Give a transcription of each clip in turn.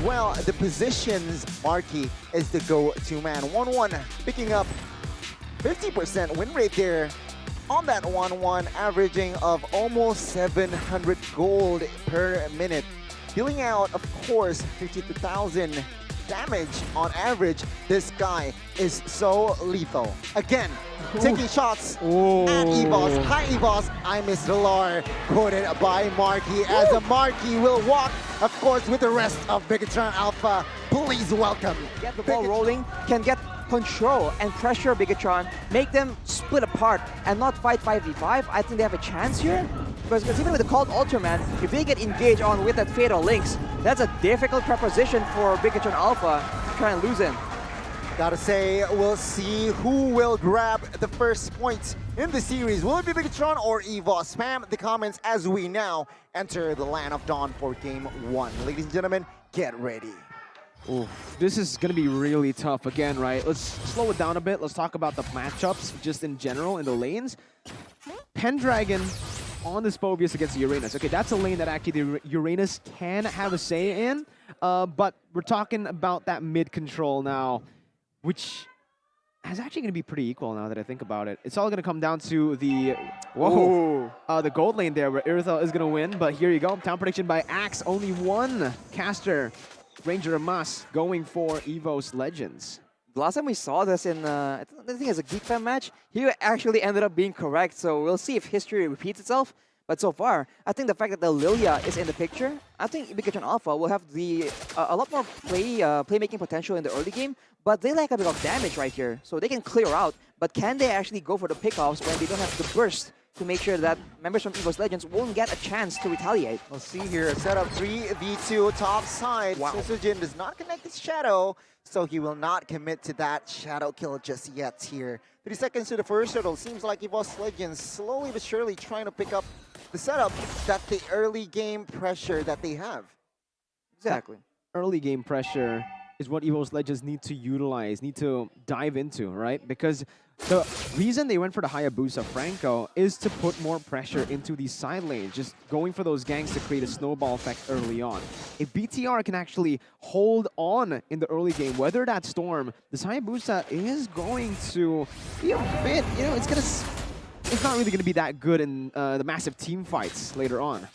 well, the positions, Marky is the go-to man. 1-1, picking up 50% win rate there on that 1-1, averaging of almost 700 gold per minute. Dealing out, of course, 52,000 damage on average. This guy is so lethal. Again, taking shots at Evos. Hi Evos, I miss the lore. Quoted by Marky, as a Marky will walk, of course, with the rest of Bigatron Alpha. Please welcome. Get the ball rolling, can get control and pressure Bigatron, make them split apart and not fight 5v5. I think they have a chance here. Because even with the Cult Ultraman, if they get engaged on with that Fatal Links, that's a difficult proposition for Bigatron Alpha to try and lose him. Gotta say, we'll see who will grab the first points in the series. Will it be Bigatron or Evos? Spam the comments as we now enter the Land of Dawn for Game 1. Ladies and gentlemen, get ready. Oof. This is going to be really tough again, right? Let's slow it down a bit. Let's talk about the matchups just in general in the lanes. Pendragon on this Phobius against Uranus. Okay, that's a lane that actually the Uranus can have a say in, but we're talking about that mid control now, which is actually going to be pretty equal now that I think about it. It's all going to come down to the the gold lane there, where Irithel is going to win. But here you go, town prediction by Axe. Only one caster, Ranger Amas, going for Evos Legends. The last time we saw this in, I think it's a Geek Fan match, he actually ended up being correct, so we'll see if history repeats itself. But so far, I think the fact that the Lilia is in the picture, I think Bigatron Alpha will have the a lot more playmaking potential in the early game, but they lack a bit of damage right here, so they can clear out. But can they actually go for the pickoffs when they don't have the burst to make sure that members from Evos Legends won't get a chance to retaliate? We'll see here, set up 3v2 top side. Wow. Susujin does not connect his Shadow, so he will not commit to that Shadow kill just yet here. 30 seconds to the first hurdle. Seems like Evos Legends slowly but surely trying to pick up the setup, that the early game pressure that they have. Exactly. Early game pressure is what Evos Legends need to utilize, need to dive into, right? Because the reason they went for the Hayabusa Franco is to put more pressure into these side lanes, just going for those ganks to create a snowball effect early on. If BTR can actually hold on in the early game, weather that storm, this Hayabusa is going to be a bit, you know, it's not really going to be that good in the massive team fights later on.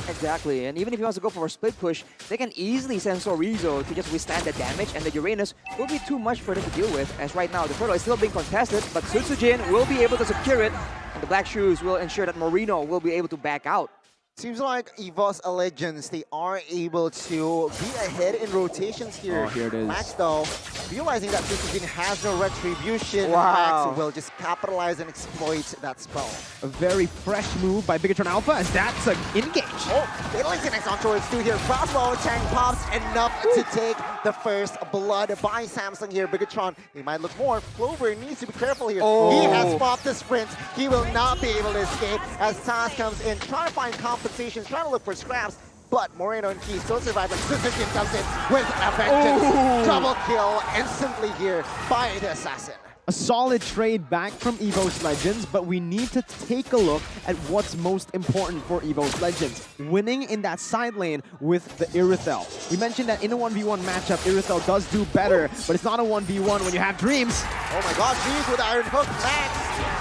Exactly, and even if he wants to go for a split push, they can easily send Sorizo to just withstand the damage, and the Uranus will be too much for them to deal with, as right now the turtle is still being contested, but Sutsujin will be able to secure it, and the Black Shoes will ensure that Moreno will be able to back out. Seems like Evos Legends, they are able to be ahead in rotations here. Oh, here it is. Max, though, realizing that Susujin has no retribution, Wow. Max will just capitalize and exploit that spell. A very fresh move by Bigatron Alpha, as that's an engage. Oh, Fatal connects on towards 2 here. Crossbow, Chang pops enough to take the first blood by Samsung here. Bigatron, they might look more. Clover needs to be careful here. Oh. He has popped the sprint. He will not be able to escape as Taz comes in, trying to find compensation, trying to look for scraps. But Moreno and Key still survive, and Suzuki comes in with a vengeance. Double kill instantly here by the Assassin. A solid trade back from Evos Legends, but we need to take a look at what's most important for Evos Legends. Winning in that side lane with the Irithel. We mentioned that in a 1v1 matchup, Irithel does do better, but it's not a 1v1 when you have Dreams. Oh my god, Dreams with Iron Hook. Max,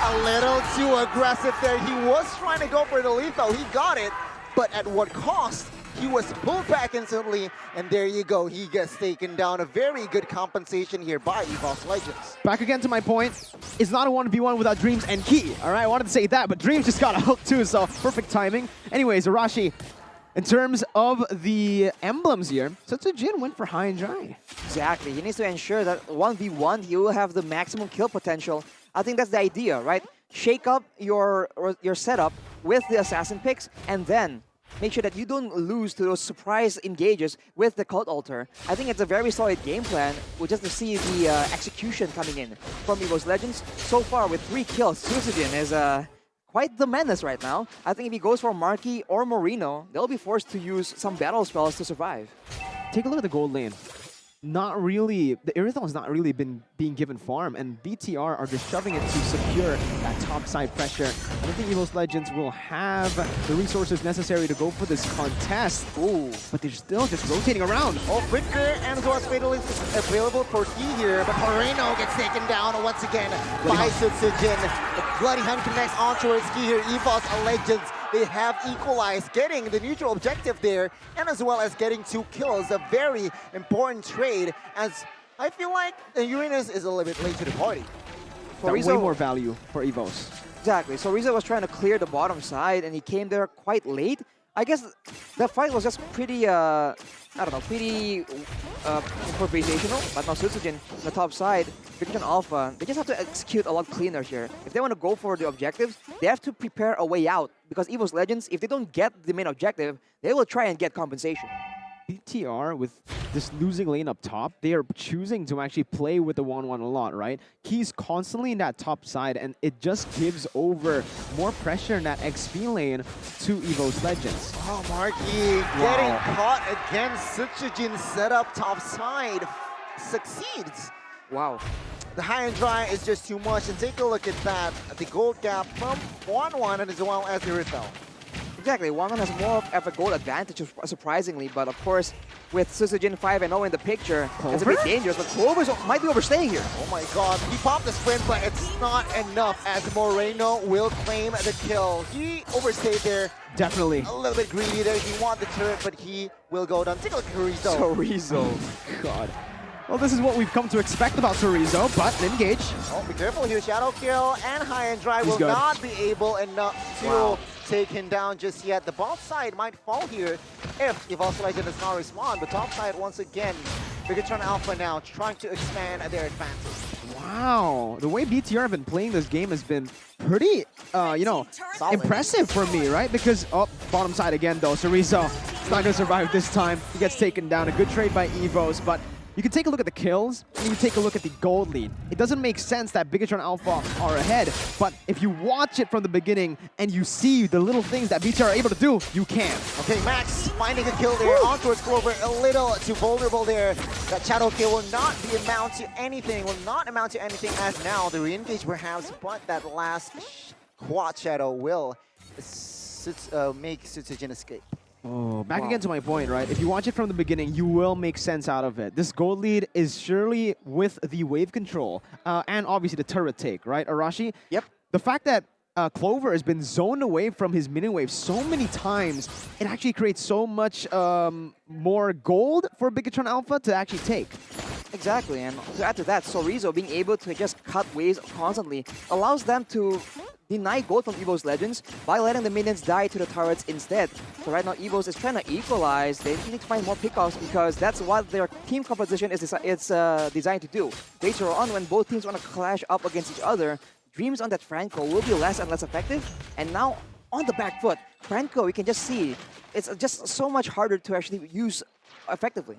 a little too aggressive there. He was trying to go for the lethal. He got it, but at what cost? He was pulled back instantly, and there you go. He gets taken down. A very good compensation here by Evos Legends. Back again to my point, it's not a 1v1 without Dreams and Key. All right, I wanted to say that, but Dreams just got a hook too, so perfect timing. Anyways, Arashi, in terms of the emblems here, Sutsujin went for high and dry. Exactly, he needs to ensure that 1v1, he will have the maximum kill potential. I think that's the idea, right? Shake up your setup with the assassin picks, and then make sure that you don't lose to those surprise engages with the Cult Altar. I think it's a very solid game plan. We'll just to see the execution coming in from Evos Legends. So far, with 3 kills, Susujin is quite the menace right now. I think if he goes for Marky or Moreno, they'll be forced to use some battle spells to survive. Take a look at the gold lane. not really, the Irithon's not really being given farm, and BTR are just shoving it to secure that top side pressure. I don't think Evos Legends will have the resources necessary to go for this contest. Ooh, but they're still just rotating around. Oh, Flicker and as well as Fatal is available for Key here, but Moreno gets taken down once again by Sutsujin. The Bloody Hunt connects on towards Key here. Evos Legends, they have equalized, getting the neutral objective there, and as well as getting 2 kills, a very important trade, as I feel like Uranus is a little bit late to the party. Got way more value for Evos. Exactly. So Rizzo was trying to clear the bottom side, and he came there quite late. I guess the fight was just pretty, I don't know, pretty improvisational. But now Sutsujin on the top side, Victor Alpha, they just have to execute a lot cleaner here. If they want to go for the objectives, they have to prepare a way out. Because Evos Legends, if they don't get the main objective, they will try and get compensation. BTR, with this losing lane up top, they are choosing to actually play with the 1-1 a lot, right? Key's constantly in that top side, and it just gives over more pressure in that XP lane to Evos Legends. Oh, Marky getting caught against Sutsujin's setup top side. Succeeds. Wow. The high and dry is just too much, and take a look at that. The gold gap from 1-1 and as well as Irithel. Exactly, 1-1 has more of a goal advantage, surprisingly, but of course, with Sutsujin 5-0 in the picture, it's a bit dangerous, but Clover might be overstaying here. Oh my god, he popped the sprint, but it's not enough as Moreno will claim the kill. He overstayed there. Definitely. A little bit greedy there. He wanted the turret, but he will go down. Take a look at Rizzo. Rizzo. God. Well, this is what we've come to expect about Torizo, but engage. Oh, be careful here. Shadow kill and high and dry will not be able enough to take him down just yet. The bot side might fall here if Evos Legend does not respond. But top side, once again, Bigatron Alpha now trying to expand their advantage. Wow. The way BTR have been playing this game has been pretty, you know, impressive for me, right? Because, oh, bottom side again, though. Torizo is not going to survive this time. He gets taken down. A good trade by Evos, but you can take a look at the kills, and you can take a look at the gold lead. It doesn't make sense that Bigatron Alpha are ahead, but if you watch it from the beginning and you see the little things that BTR are able to do, you can. Okay, Max finding a kill there on towards Clover, a little too vulnerable there. That shadow kill will not amount to anything, as now the re-engage perhaps, but that last quad shadow will make Sutsujin escape. Oh, back again to my point, right? If you watch it from the beginning, you will make sense out of it. This gold lead is surely with the wave control and obviously the turret take, right, Arashi? Yep. The fact that Clover has been zoned away from his mini wave so many times, it actually creates so much more gold for Bigatron Alpha to actually take. Exactly, and to add to that, Sorizo being able to just cut waves constantly allows them to deny gold from Evos Legends by letting the minions die to the turrets instead. So right now Evos is trying to equalize. They need to find more pickoffs because that's what their team composition is designed to do. Later on, when both teams want to clash up against each other, Dreams on that Franco will be less and less effective. And now on the back foot, Franco, you can just see, it's just so much harder to actually use effectively.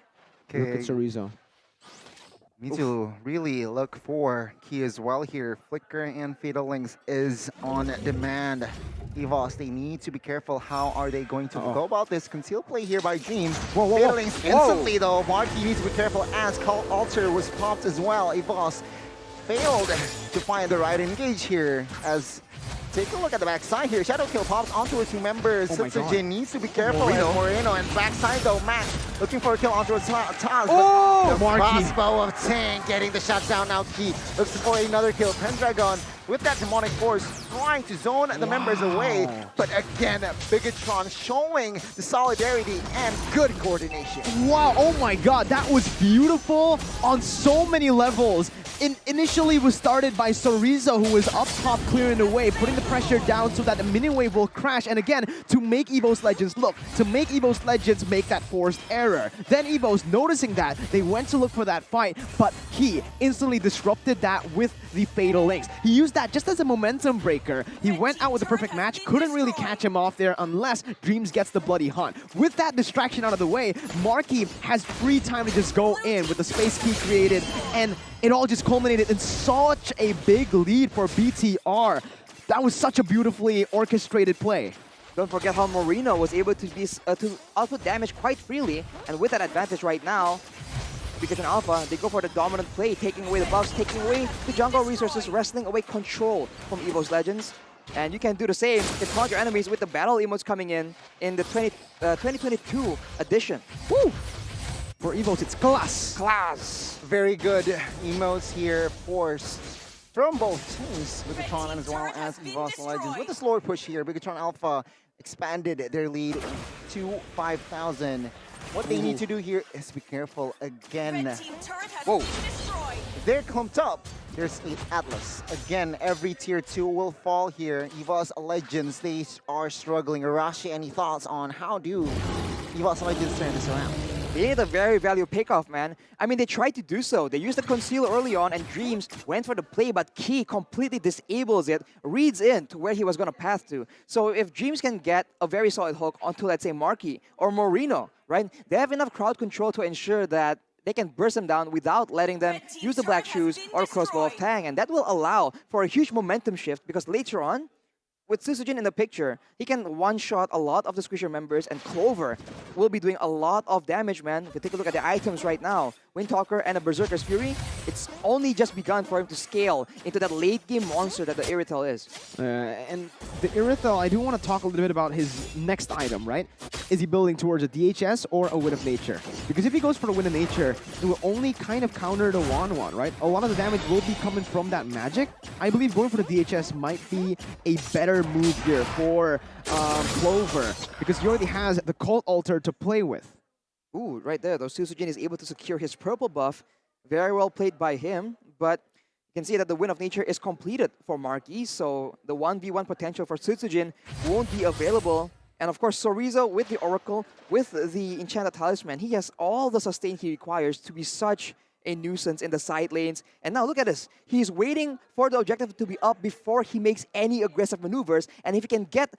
Okay. Look at Sorizo. Need to really look for Key as well here. Flicker and Fatal Links is on demand. Evos, they need to be careful. How are they going to go about this? Concealed play here by Dream. Fatal Links instantly though. Marky needs to be careful as Call Alter was popped as well. Evos failed to find the right engage here as take a look at the backside here. Shadow kill pops onto his two members. Sutsujin needs to be careful. Moreno and backside though. Max looking for a kill onto Taz. Oh, the crossbow of Tang getting the shot down now. Key looks for another kill. Pendragon with that demonic force trying to zone the members away. But again, Bigatron showing the solidarity and good coordination. Wow, oh my god, that was beautiful on so many levels. Initially was started by Sorizo, who was up top clearing the way, putting the pressure down so that the mini wave will crash. And again, to make Evos Legends look, to make Evos Legends make that forced error. Then Evos, noticing that, they went to look for that fight, but Key instantly disrupted that with the Fatal Links. He used that just as a momentum breaker. He went out with the perfect match, couldn't really catch him off there unless Dreams gets the Bloody Hunt. With that distraction out of the way, Marky has free time to just go in with the space key created, and it all just culminated in such a big lead for BTR. That was such a beautifully orchestrated play. Don't forget how Moreno was able to output damage quite freely, and with that advantage right now, Pikachu Alpha, they go for the dominant play, taking away the buffs, taking away the jungle resources, wrestling away control from Evos Legends. And you can do the same to taunt your enemies with the battle emotes coming in the 2022 edition. Woo! For Evos, it's class. Class! Very good emotes here, forced from both teams, Bigatron as well as Evos Legends. With the slower push here, Bigatron Alpha expanded their lead to 5,000. What they need to do here is be careful again. Whoa! They're clumped up. There's Atlas. Again, every tier 2 will fall here. Evos Legends, they are struggling. Arashi, any thoughts on how do Evos Legends turn this around? They need a very value pickoff, man. I mean, they tried to do so. They used the conceal early on, and Dreams went for the play, but Key completely disables it, reads in to where he was going to path to. So if Dreams can get a very solid hook onto, let's say, Marky or Moreno, right? They have enough crowd control to ensure that they can burst them down without letting them use the Black Shoes or Crossbow of Tang. And that will allow for a huge momentum shift, because later on, with Susujin in the picture, he can one-shot a lot of the Squisher members, and Clover will be doing a lot of damage, man. If you take a look at the items right now, Windtalker and a Berserker's Fury, it's only just begun for him to scale into that late-game monster that the Irithel is. And the Irithel, I do want to talk a little bit about his next item, right? Is he building towards a DHS or a Wind of Nature? Because if he goes for the Wind of Nature, it will only kind of counter the 1-1, right? A lot of the damage will be coming from that magic. I believe going for the DHS might be a better move here for Clover, because he already has the Cult Altar to play with. Ooh, right there, though, Susujin is able to secure his purple buff. Very well played by him, but you can see that the Wind of Nature is completed for Marky, so the 1v1 potential for Susujin won't be available. And of course, Sorizo with the Oracle, with the Enchanted Talisman, he has all the sustain he requires to be such a nuisance in the side lanes. And now look at this. He's waiting for the objective to be up before he makes any aggressive maneuvers. And if he can get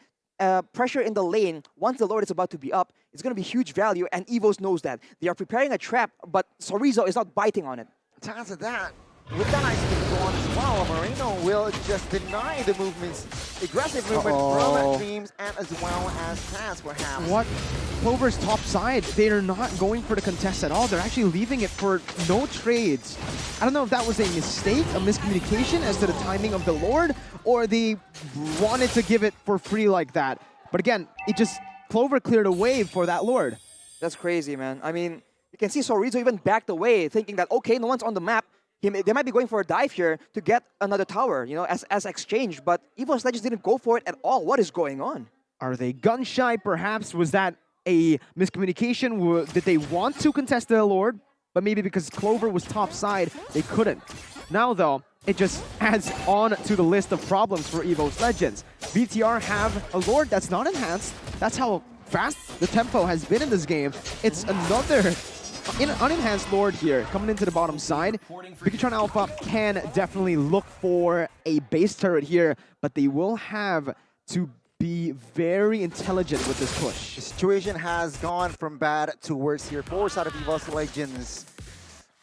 pressure in the lane once the Lord is about to be up, it's going to be huge value, and Evos knows that. They are preparing a trap, but Sorizo is not biting on it. To answer that, with that ice cream go on as well, Moreno will just deny the movements, aggressive movement from Dreams and as well as Taz, perhaps. What? Clover's top side, they are not going for the contest at all. They're actually leaving it for no trades. I don't know if that was a mistake, a miscommunication as to the timing of the Lord, or they wanted to give it for free like that. But again, it just, Clover cleared a wave for that Lord. That's crazy, man. I mean, you can see Sorizo even backed away, thinking that, okay, no one's on the map. They might be going for a dive here to get another tower, you know, as exchange. But Evos Legends didn't go for it at all. What is going on? Are they gun shy, perhaps? Was that a miscommunication? Did they want to contest the Lord? But maybe because Clover was top side, they couldn't. Now, though, it just adds on to the list of problems for Evos Legends. BTR have a Lord that's not enhanced. That's how fast the tempo has been in this game. It's another unenhanced Lord here coming into the bottom side. Bigatron Alpha can definitely look for a base turret here, but they will have to be very intelligent with this push. The situation has gone from bad to worse here. For side of Evos Legends.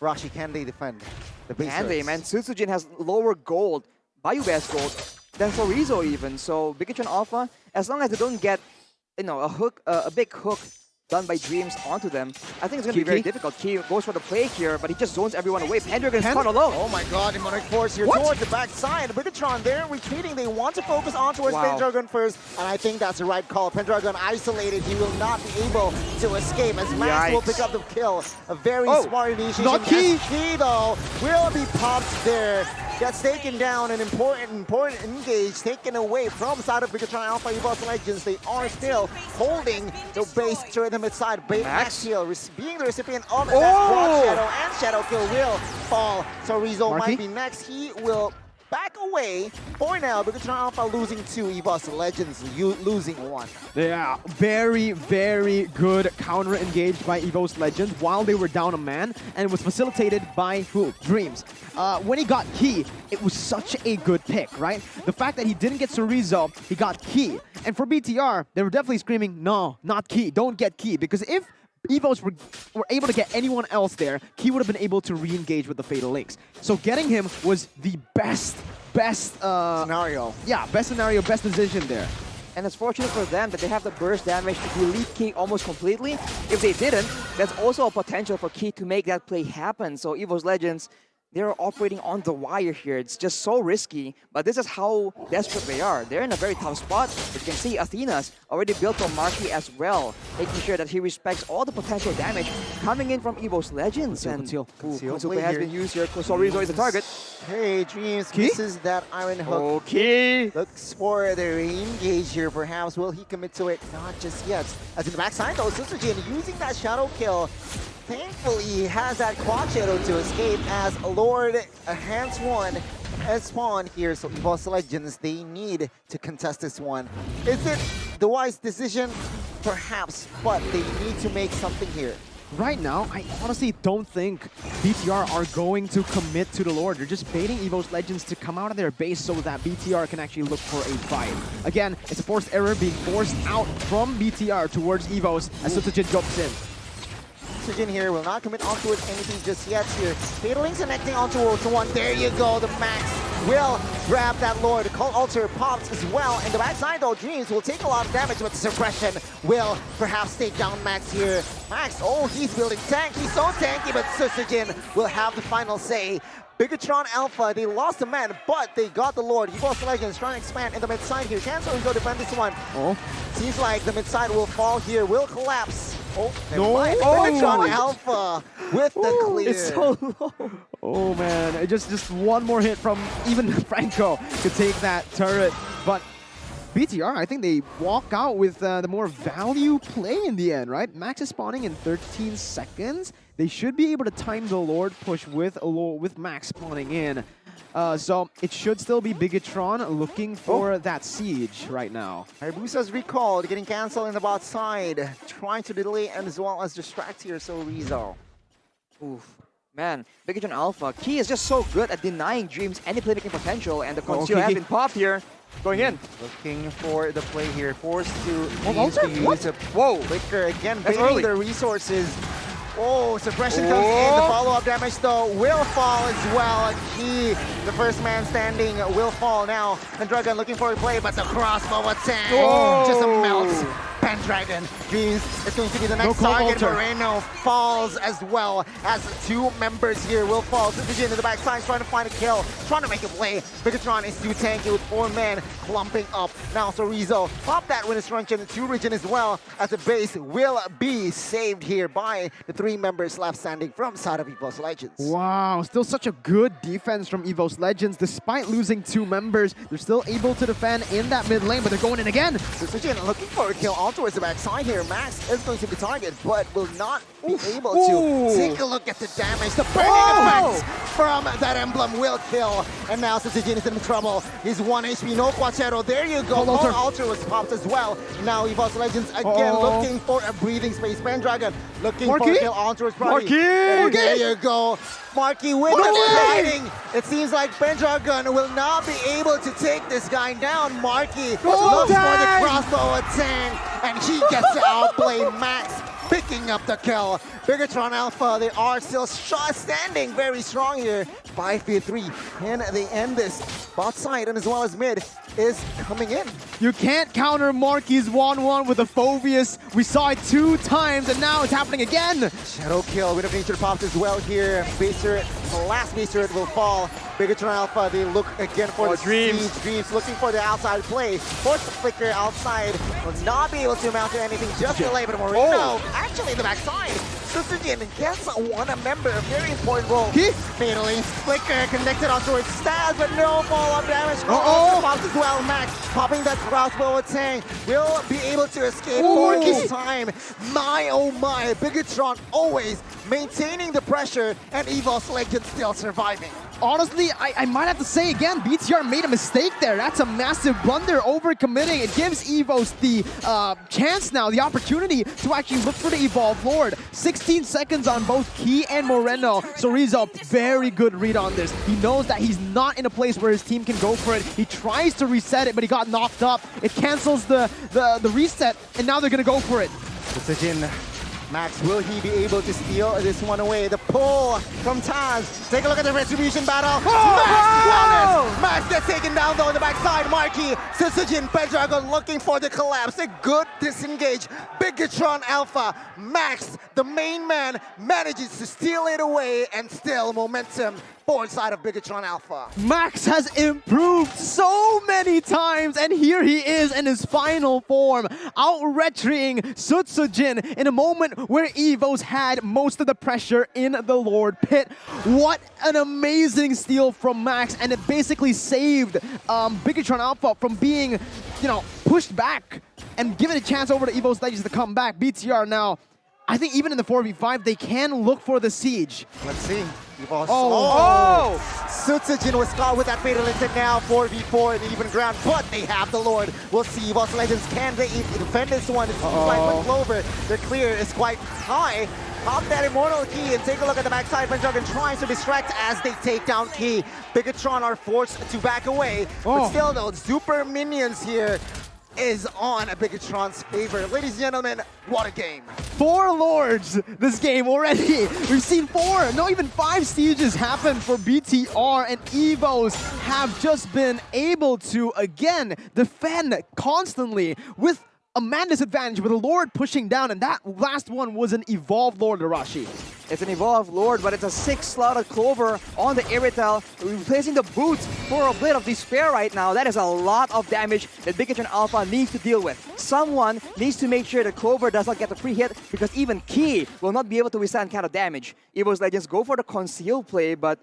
Rashi, can they defend the base Can they, turrets? man? Susujin has lower gold, Bayou Best gold, than Sorizo even. So Bigatron Alpha, as long as they don't get, you know, a big hook done by Dreams onto them, I think it's going to be very difficult. Key goes for the play here, but he just zones everyone away. Pendragon's caught alone. Oh my god, Demonic Force here towards the backside. Bigatron, they're retreating. They want to focus on towards Pendragon first, and I think that's the right call. Pendragon isolated. He will not be able to escape as Max will pick up the kill. A very smart initiation. Not Key. Key, though, will be popped there. Gets taken down, an important engage taken away from side of Bigatron Alpha Evos Legends. They are still holding the base turret mid side. Max Heal being the recipient of that Broad Shadow, and Shadow Kill will fall. So Rizzo might be next. He will back away for now. Bigatron Alpha losing 2, Evos Legends losing 1. Yeah, very, very good counter engaged by Evos Legends while they were down a man, and it was facilitated by who? Dreams. When he got Key, it was such a good pick, right? The fact that he didn't get Sorizo, he got Key. And for BTR, they were definitely screaming, no, not Key, don't get Key. Because if Evos were able to get anyone else there, Key would have been able to re-engage with the Fatal Links. So getting him was the best scenario. Yeah, best scenario, best decision there. And it's fortunate for them that they have the burst damage to delete Key almost completely. If they didn't, there's also a potential for Key to make that play happen. So Evos Legends, they're operating on the wire here. It's just so risky, but this is how desperate they are. They're in a very tough spot. As you can see, Athena's already built on Marky as well, making sure that he respects all the potential damage coming in from Evos Legends. Conceal. Conceal has been used here. Sorizo is the target. Hey, Dreams, Key? misses that Iron Hook. Okay. Looks for the re-engage here, perhaps. Will he commit to it? Not just yet. As in the backside, though, Susujin using that shadow kill. Thankfully, he has that quad shadow to escape as Lord hands one as spawn here. So Evos Legends, they need to contest this one. Is it the wise decision? Perhaps, but they need to make something here. Right now, I honestly don't think BTR are going to commit to the Lord. They're just baiting Evos Legends to come out of their base so that BTR can actually look for a fight. Again, it's a forced error being forced out from BTR towards Evos as Susujin jumps in. Susujin here will not commit onto it anything just yet here. Fataling connecting onto one. There you go. The Max will grab that Lord. The Cult Altar pops as well. And the backside though, Dreams will take a lot of damage, but the suppression will perhaps take down Max here. Max, oh, he's building tank. He's so tanky, but Susujin will have the final say. Bigatron Alpha, they lost a man, but they got the Lord. Evos Legends trying to expand in the mid side here. Can Sorizo defend this one? Oh. Seems like the mid side will fall here, will collapse. Oh, never No. mind. Oh. Bigatron Alpha with the clear. It's so low. Oh man, just one more hit from even Franco to take that turret. But BTR, I think they walk out with the more value play in the end, right? Max is spawning in 13 seconds. They should be able to time the Lord push with Max spawning in. So it should still be Bigatron looking for that siege right now. Hayabusa's recalled, getting cancelled in the bot side. Trying to delay and as well as distract here, so Rizzo. Oof. Man, Bigatron Alpha, Key is just so good at denying Dreams any playmaking potential, and the Conceal has been popped here. Going in. Looking for the play here. Forced to Altar? use a flicker again, That's baiting early. the resources. Oh, suppression comes in. The follow-up damage though will fall as well. Key, the first man standing, will fall now. Pendragon looking for a play, but the crossbow attack just melts. Pendragon Dreams is going to be the next target. Altar. Moreno falls as well as two members here will fall. Susujin in the backside trying to find a kill, trying to make a play. Bigatron is too tanky with 4 men clumping up. Now Sorizo pop that when it's Truncheon to Region as well, as the base will be saved here by the 3 members left standing from side of Evos Legends. Wow, still such a good defense from Evos Legends. Despite losing 2 members, they're still able to defend in that mid lane, but they're going in again. Susujin looking for a kill on towards the backside here. Max is going to be target, but will not be able to. Take a look at the damage. The burning effects from that emblem will kill. And now Susujin is in trouble. He's 1 HP, no Quachero. There you go. Cult Altar was popped as well. Now Evos Legends again looking for a breathing space. Pendragon looking for a kill on towards Marky. There you go. Marky with the sliding. It seems like Pendragon will not be able to take this guy down. Marky looks for the crossbow attack, and he gets to outplay Max, picking up the kill. Bigatron Alpha, they are still standing very strong here. 5v3. Can they end this? Bot side and as well as mid is coming in. You can't counter Marky's 1-1 with a Phobius. We saw it 2 times, and now it's happening again. Shadow kill, Wind of Nature popped as well here. Base turret, the last base turret will fall. Bigatron Alpha, they look again for the Dreams. siege. Dreams looking for the outside play. Force the flicker outside. Will not be able to mount to anything, just delay, but Moreno actually in the backside. Susujin gets one member, a very important role. Fatally, flicker connected onto his stats, but no follow-up damage. Pops as well. Max popping that crossbow attack will be able to escape for this time. My oh my, Bigatron always maintaining the pressure, and Evos Legends still surviving. Honestly, I might have to say again, BTR made a mistake there. That's a massive blunder, overcommitting. It gives Evos the chance now, the opportunity to actually look for the Evolve Lord. 16 seconds on both Key and Moreno. So Rizzo, very good read on this. He knows that he's not in a place where his team can go for it. He tries to reset it, but he got knocked up. It cancels the reset, and now they're going to go for it. Susujin Max, will he be able to steal this one away? The pull from Taz. Take a look at the retribution battle. Max gets taken down though on the backside. Marky, Sutsujin, Pendragon looking for the collapse. A good disengage. Bigatron Alpha. Max, the main man, manages to steal it away and still momentum forward side of Bigatron Alpha. Max has improved so many times, and here he is in his final form, out-retrying Sutsujin in a moment where Evos had most of the pressure in the Lord Pit. What an amazing steal from Max, and it basically saved Bigatron Alpha from being, pushed back and given a chance over to Evos Legends to come back. BTR now, I think even in the 4v5, they can look for the siege. Let's see. Evos. Oh! Sutsujin was caught with that fatal intent now, 4v4 in the even ground, but they have the Lord. We'll see Evos Legends, can they defend this one? It's quite with Clover. Their clear is quite high. Pop that Immortal Key and take a look at the backside. Pendragon tries to distract as they take down Key. Bigatron are forced to back away, but still though, super minions here is on Bigatron's favor. Ladies and gentlemen, what a game. 4 Lords this game already. We've seen 4, no even 5 sieges happen for BTR, and Evos have just been able to, again, defend constantly with a man disadvantage with a Lord pushing down, and that last one was an evolved Lord, Arashi. It's an evolved Lord, but it's a 6-slotted Clover on the Iritel, replacing the boots for a bit of despair right now. That is a lot of damage that Bigatron Alpha needs to deal with. Someone needs to make sure that Clover does not get the free hit, because even Key will not be able to withstand kind of damage. Evos Legends go for the conceal play, but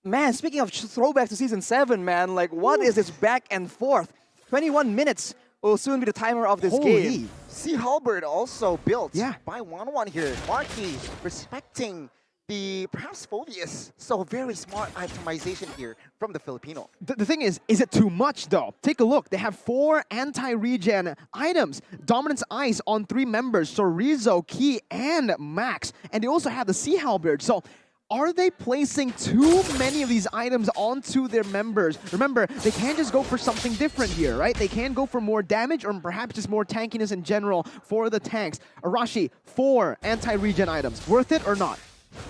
man, speaking of throwback to Season 7, man, like what is this back and forth? 21 minutes will soon be the timer of this game. See Halberd also built by 1-1 here. Marky respecting the perhaps Phobius. So very smart itemization here from the Filipino. The thing is it too much though? Take a look. They have 4 anti-regen items. Dominance Ice on 3 members, Chorizo, Key, and Max. And they also have the Sea Halberd. So are they placing too many of these items onto their members? Remember, they can't just go for something different here, right? They can go for more damage or perhaps just more tankiness in general for the tanks. Arashi, 4 anti-regen items. Worth it or not?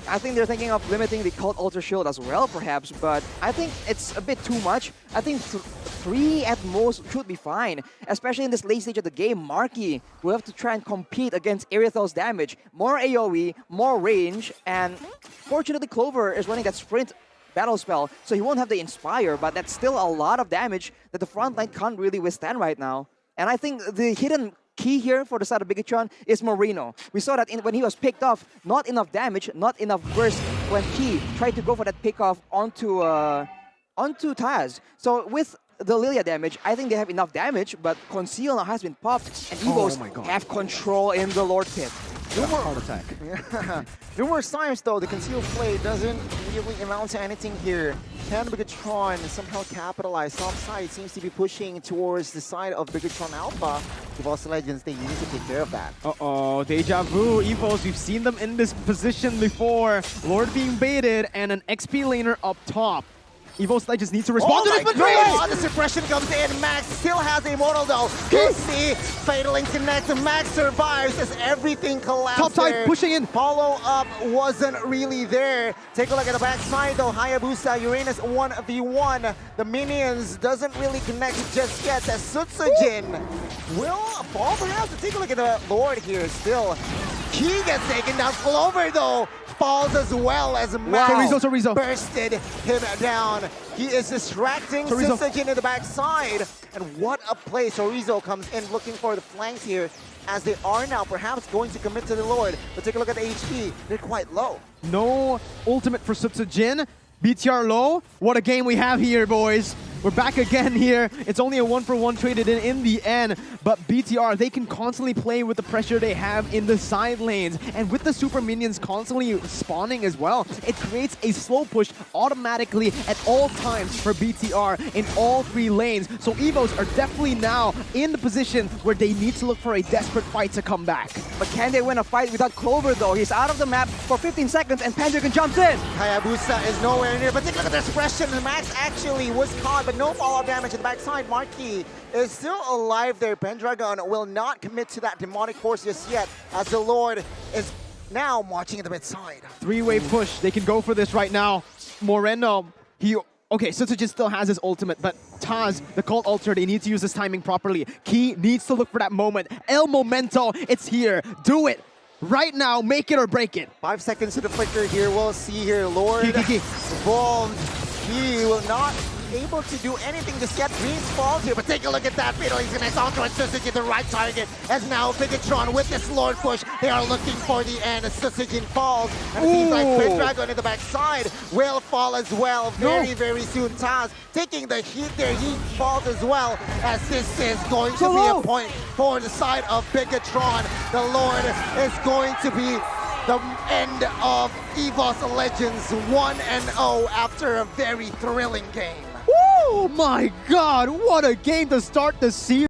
I think they're thinking of limiting the Cult Ultra Shield as well, perhaps, but I think it's a bit too much. I think 3 at most should be fine, especially in this late stage of the game. Marky will have to try and compete against Irithel's damage. More AoE, more range, and fortunately Clover is running that Sprint battle spell, so he won't have the Inspire, but that's still a lot of damage that the front line can't really withstand right now. And I think the hidden key here for the side of Bigatron is Moreno. We saw that when he was picked off, not enough damage, not enough burst when he tried to go for that pick off onto Taz. So with the Lilia damage, I think they have enough damage, but Conceal now has been popped, and Evos have control in the Lord Pit. Heart attack. Numerous times though, the concealed play doesn't really amount to anything here. Can Bigatron somehow capitalize? Top side seems to be pushing towards the side of Bigatron Alpha. Evos Legends, they need to take care of that. Uh-oh, deja vu. Evos, we've seen them in this position before. Lord being baited and an XP laner up top. Evos Legends needs to respond to this, but the suppression comes in. Max still has a Immortal though. We'll see. Fatal Connect. Max survives as everything collapses. Top side pushing in. Follow up wasn't really there. Take a look at the backside though. Hayabusa, Uranus 1v1. The minions doesn't really connect just yet. As Sutsujin will fall perhaps. Take a look at the Lord here still. He gets taken down. Clover though falls as well as Max Chorizo. bursted him down. He is distracting Sutsujin in the backside. And what a play. Chorizo comes in looking for the flanks here as they are now perhaps going to commit to the Lord. But take a look at the HP. They're quite low. No ultimate for Sutsujin. BTR low. What a game we have here, boys. We're back again here. It's only a 1-for-1 traded in the end, but BTR, they can constantly play with the pressure they have in the side lanes. And with the super minions constantly spawning as well, it creates a slow push automatically at all times for BTR in all 3 lanes. So Evos are definitely now in the position where they need to look for a desperate fight to come back. But can they win a fight without Clover though? He's out of the map for 15 seconds and Pendragon jumps in. Hayabusa is nowhere near, but take a look at the suppression. Max actually was caught but no fallout damage in the backside. Marquis is still alive there. Pendragon will not commit to that demonic force just yet, as the Lord is now marching in the mid side. Three-way push. They can go for this right now. Moreno, okay, Sutsujin still has his ultimate, but Taz, the Cult Altar, they need to use this timing properly. Key needs to look for that moment. El Momento, it's here. Do it. Right now, make it or break it. 5 seconds to the flicker here. We'll see here. Lord involved. He will not able to do anything just yet. Greens falls here, but take a look at that. Fatal Easiness onto Sutsujin, the right target. As now Bigatron with this Lord push, they are looking for the end. Sutsujin falls. And it seems like Pendragon in the backside will fall as well. Very soon. Taz taking the heat there. He falls as well, as this is going to be a point for the side of Bigatron. The Lord is going to be the end of Evos Legends 1-0 after a very thrilling game. Oh my God, what a game to start the season.